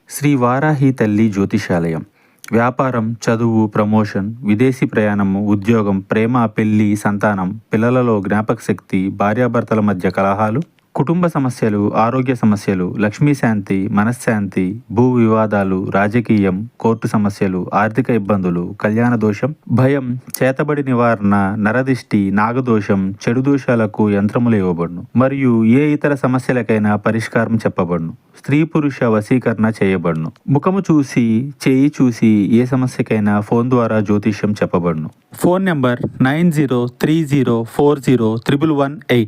శ్రీ వారాహి తల్లి జ్యోతిషాలయం. వ్యాపారం, చదువు, ప్రమోషన్, విదేశీ ప్రయాణము, ఉద్యోగం, ప్రేమ, పెళ్లి, సంతానం, పిల్లలలో జ్ఞాపకశక్తి, భార్యాభర్తల మధ్య కలహాలు, కుటుంబ సమస్యలు, ఆరోగ్య సమస్యలు, లక్ష్మీ శాంతి, మనశ్శాంతి, భూ వివాదాలు, రాజకీయం, కోర్టు సమస్యలు, ఆర్థిక ఇబ్బందులు, కళ్యాణ దోషం, భయం, చేతబడి నివారణ, నరదిష్టి, నాగదోషం, చెడు దోషాలకు యంత్రములు ఇవ్వబడును మరియు ఏ ఇతర సమస్యలకైనా పరిష్కారం చెప్పబడును. స్త్రీ పురుష వశీకరణ చేయబడును. ముఖము చూసి, చేయి చూసి ఏ సమస్యకైనా ఫోన్ ద్వారా జ్యోతిష్యం చెప్పబడును. Phone number 9030401118.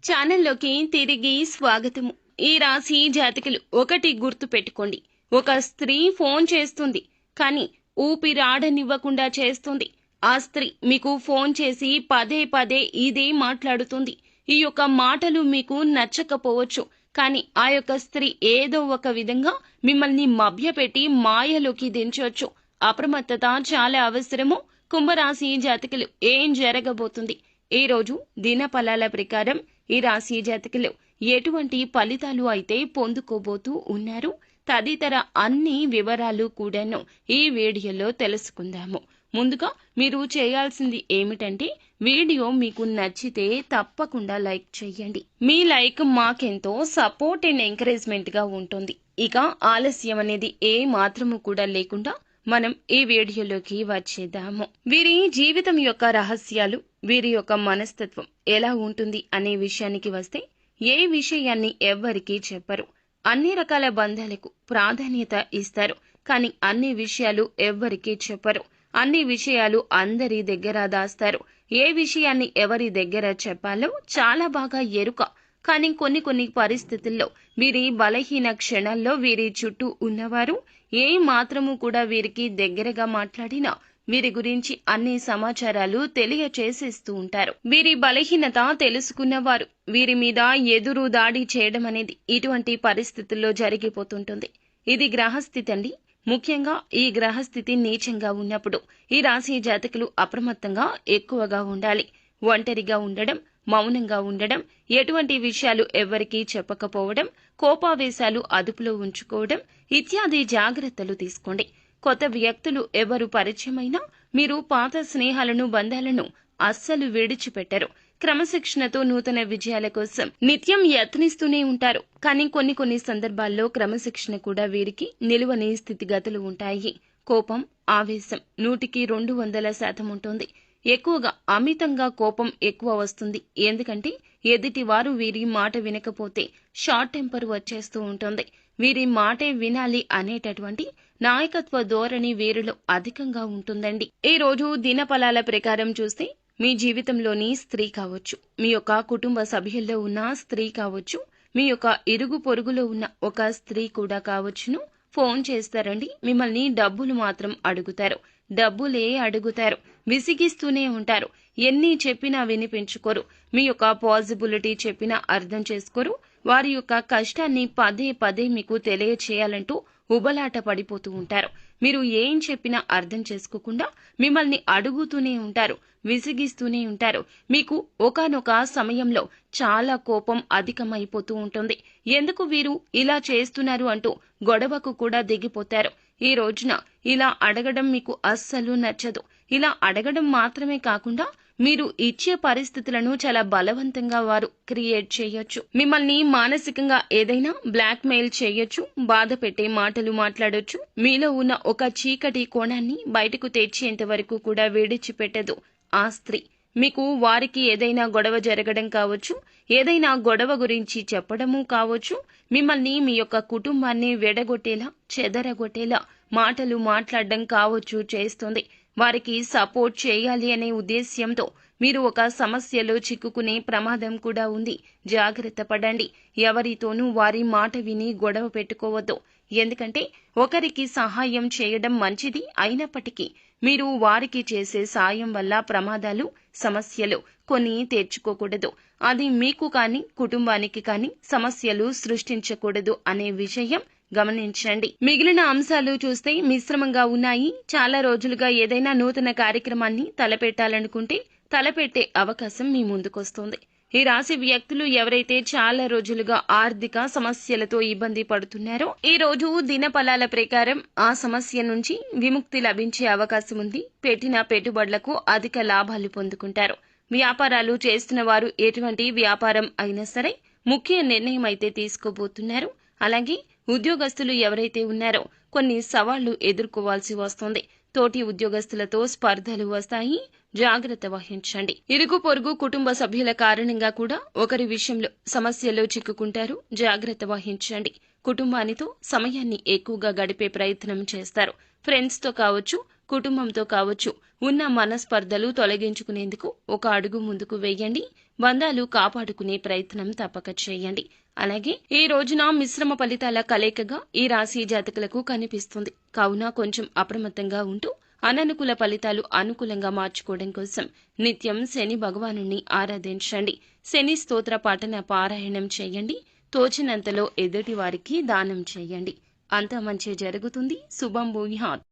ఛానల్లోకి తిరిగి స్వాగతము. ఈ రాశి జాతకులు ఒకటి గుర్తు పెట్టుకోండి. ఒక స్త్రీ ఫోన్ చేస్తుంది, కానీ ఊపిరాడనివ్వకుండా చేస్తుంది. ఆ స్త్రీ మీకు ఫోన్ చేసి పదే పదే ఇదే మాట్లాడుతుంది. ఈ యొక్క మాటలు మీకు నచ్చకపోవచ్చు, కానీ ఆ యొక్క స్త్రీ ఏదో ఒక విధంగా మిమ్మల్ని మభ్యపెట్టి మాయలోకి దించవచ్చు. అప్రమత్తత చాలా అవసరము. కుంభరాశి జాతకులు ఏం జరగబోతుంది? ఈ రోజు దినఫలాల ప్రకారం ఈ రాశి జాతకులు ఎటువంటి ఫలితాలు అయితే పొందుకోబోతూ ఉన్నారు తదితర అన్ని వివరాలు కూడాను ఈ వీడియోలో తెలుసుకుందాము. ముందుగా మీరు చేయాల్సింది ఏమిటంటే, వీడియో మీకు నచ్చితే తప్పకుండా లైక్ చేయండి. మీ లైక్ మాకెంతో సపోర్ట్ అండ్ ఎంకరేజ్మెంట్ గా ఉంటుంది. ఇక ఆలస్యం అనేది ఏ మాత్రము కూడా లేకుండా మనం ఈ వీడియోలోకి వచ్చేద్దాము. వీరి జీవితం యొక్క రహస్యాలు, వీరి యొక్క మనస్తత్వం ఎలా ఉంటుంది అనే విషయానికి వస్తే, ఏ విషయాన్ని ఎవ్వరికీ చెప్పరు. అన్ని రకాల బంధాలకు ప్రాధాన్యత ఇస్తారు, కానీ అన్ని విషయాలు ఎవ్వరికీ చెప్పరు. అన్ని విషయాలు అందరి దగ్గర దాస్తారు. ఏ విషయాన్ని ఎవరి దగ్గర చెప్పాలో చాలా బాగా ఎరుక. కానీ కొన్ని పరిస్థితుల్లో వీరి బలహీన క్షణాల్లో వీరి చుట్టూ ఉన్నవారు ఏ మాత్రము కూడా వీరికి దగ్గరగా మాట్లాడినా వీరి గురించి అన్ని సమాచారాలు తెలియచేసేస్తూ ఉంటారు. వీరి బలహీనత తెలుసుకున్నవారు వీరి మీద ఎదురు దాడి చేయడం అనేది ఇటువంటి పరిస్థితుల్లో జరిగిపోతుంటుంది. ఇది గ్రహస్థితి అండి. ముఖ్యంగా ఈ గ్రహస్థితి నీచంగా ఉన్నప్పుడు ఈ రాశి జాతకులు అప్రమత్తంగా ఎక్కువగా ఉండాలి. ఒంటరిగా ఉండడం, మౌనంగా ఉండడం, ఎటువంటి విషయాలు ఎవ్వరికీ చెప్పకపోవడం, కోపావేశాలు అదుపులో ఉంచుకోవడం ఇత్యాది జాగ్రత్తలు తీసుకోండి. కొత్త వ్యక్తులు ఎవరు పరిచయమైనా మీరు పాత స్నేహాలను, బంధాలను అస్సలు విడిచిపెట్టరు. క్రమశిక్షణతో నూతన విజయాల కోసం నిత్యం యత్నిస్తూనే ఉంటారు. కానీ కొన్ని సందర్భాల్లో క్రమశిక్షణ కూడా వీరికి నిలువని స్థితిగతులు ఉంటాయి. కోపం, ఆవేశం 100% ఉంటుంది. ఎక్కువగా అమితంగా కోపం ఎక్కువ వస్తుంది. ఎందుకంటే ఎదుటివారు వీరి మాట వినకపోతే షార్ట్ టెంపర్ వచ్చేస్తూ ఉంటుంది. వీరి మాటే వినాలి అనేటటువంటి నాయకత్వ ధోరణి వీరిలో అధికంగా ఉంటుందండి. ఈ రోజు దినఫలాల ప్రకారం చూస్తే, మీ జీవితంలోని స్త్రీ కావచ్చు, మీ యొక్క కుటుంబ సభ్యుల్లో ఉన్న స్త్రీ కావచ్చు, మీ యొక్క ఇరుగు పొరుగులో ఉన్న ఒక స్త్రీ కూడా కావచ్చును, ఫోన్ చేస్తారండి. మిమ్మల్ని డబ్బులు మాత్రం అడుగుతారు. డబ్బులే అడుగుతారు. విసిగిస్తూనే ఉంటారు. ఎన్ని చెప్పినా వినిపించుకోరు. మీ యొక్క పాజిబిలిటీ చెప్పినా అర్థం చేసుకోరు. వారి యొక్క కష్టాన్ని పదే పదే మీకు తెలియచేయాలంటూ ఉబలాట పడిపోతూ ఉంటారు. మీరు ఏం చెప్పినా అర్థం చేసుకోకుండా మిమ్మల్ని అడుగుతూనే ఉంటారు, విసిగిస్తూనే ఉంటారు. మీకు ఒకానొక సమయంలో చాలా కోపం అధికమైపోతూ ఉంటుంది. ఎందుకు వీరు ఇలా చేస్తున్నారు అంటూ గొడవకు కూడా దిగిపోతారు. ఈ రోజున ఇలా అడగడం మీకు అస్సలు నచ్చదు. ఇలా అడగడం మాత్రమే కాకుండా మీరు ఇచ్చే పరిస్థితులను చాలా బలవంతంగా వారు క్రియేట్ చేయొచ్చు. మిమ్మల్ని మానసికంగా ఏదైనా బ్లాక్ మెయిల్ చేయొచ్చు, బాధ పెట్టే మాటలు మాట్లాడొచ్చు. మీలో ఉన్న ఒక చీకటి కోణాన్ని బయటకు తెచ్చేంత వరకు కూడా విడిచిపెట్టదు ఆ స్త్రీ. మీకు వారికి ఏదైనా గొడవ జరగడం కావచ్చు, ఏదైనా గొడవ గురించి చెప్పడము కావచ్చు, మిమ్మల్ని, మీ యొక్క కుటుంబాన్ని వెడగొట్టేలా, చెదరగొట్టేలా మాటలు మాట్లాడడం కావచ్చు చేస్తుంది. వారికి సపోర్ట్ చేయాలి అనే ఉద్దేశ్యంతో మీరు ఒక సమస్యలో చిక్కుకునే ప్రమాదం కూడా ఉంది. జాగ్రత్త పడండి. ఎవరితోనూ వారి మాట విని గొడవ పెట్టుకోవద్దు. ఎందుకంటే ఒకరికి సహాయం చేయడం మంచిది అయినప్పటికీ మీరు వారికి చేసే సాయం వల్ల ప్రమాదాలు, సమస్యలు కొన్ని తెచ్చుకోకూడదు. అది మీకు కానీ కుటుంబానికి కానీ సమస్యలు సృష్టించకూడదు అనే విషయం గమనించండి. మిగిలిన అంశాలు చూస్తే మిశ్రమంగా ఉన్నాయి. చాలా రోజులుగా ఏదైనా నూతన కార్యక్రమాన్ని తలపెట్టాలనుకుంటే తలపెట్టే అవకాశం మీ ముందుకొస్తుంది. ఈ రాశి వ్యక్తులు ఎవరైతే చాలా రోజులుగా ఆర్థిక సమస్యలతో ఇబ్బంది పడుతున్నారో ఈ రోజు దినఫలాల ప్రకారం ఆ సమస్య నుంచి విముక్తి లభించే అవకాశం ఉంది. పెట్టిన పెట్టుబడులకు అధిక లాభాలు పొందుకుంటారు. వ్యాపారాలు చేస్తున్న వారు ఎటువంటి వ్యాపారం అయినా సరే ముఖ్య నిర్ణయం అయితే తీసుకోబోతున్నారు. అలాగే ఉద్యోగస్తులు ఎవరైతే ఉన్నారో కొన్ని సవాళ్లు ఎదుర్కోవాల్సి వస్తుంది. తోటి ఉద్యోగస్తులతో స్పర్ధలు వస్తాయి, జాగ్రత్త వహించండి. ఇరుగు పొరుగు కుటుంబ సభ్యుల కారణంగా కూడా ఒకరి విషయంలో సమస్యల్లో చిక్కుకుంటారు, జాగ్రత్త వహించండి. కుటుంబానితో సమయాన్ని ఎక్కువగా గడిపే ప్రయత్నం చేస్తారు. ఫ్రెండ్స్ తో కావచ్చు, కుటుంబంతో కావచ్చు, ఉన్న మనస్పర్ధలు తొలగించుకునేందుకు ఒక అడుగు ముందుకు వేయండి. బంధాలు కాపాడుకునే ప్రయత్నం తప్పక చేయండి. అలాగే ఈ రోజున మిశ్రమ ఫలితాల కలయికగా ఈ రాశి జాతకులకు కనిపిస్తుంది. కావున కొంచెం అప్రమత్తంగా ఉంటూ అననుకూల ఫలితాలు అనుకూలంగా మార్చుకోవడం కోసం నిత్యం శని భగవానుని ఆరాధించండి. శని స్తోత్ర పఠన పారాయణం చేయండి. తోచినంతలో ఎదుటి వారికి దానం చేయండి. అంతా మంచి జరుగుతుంది. శుభం భూయాత్.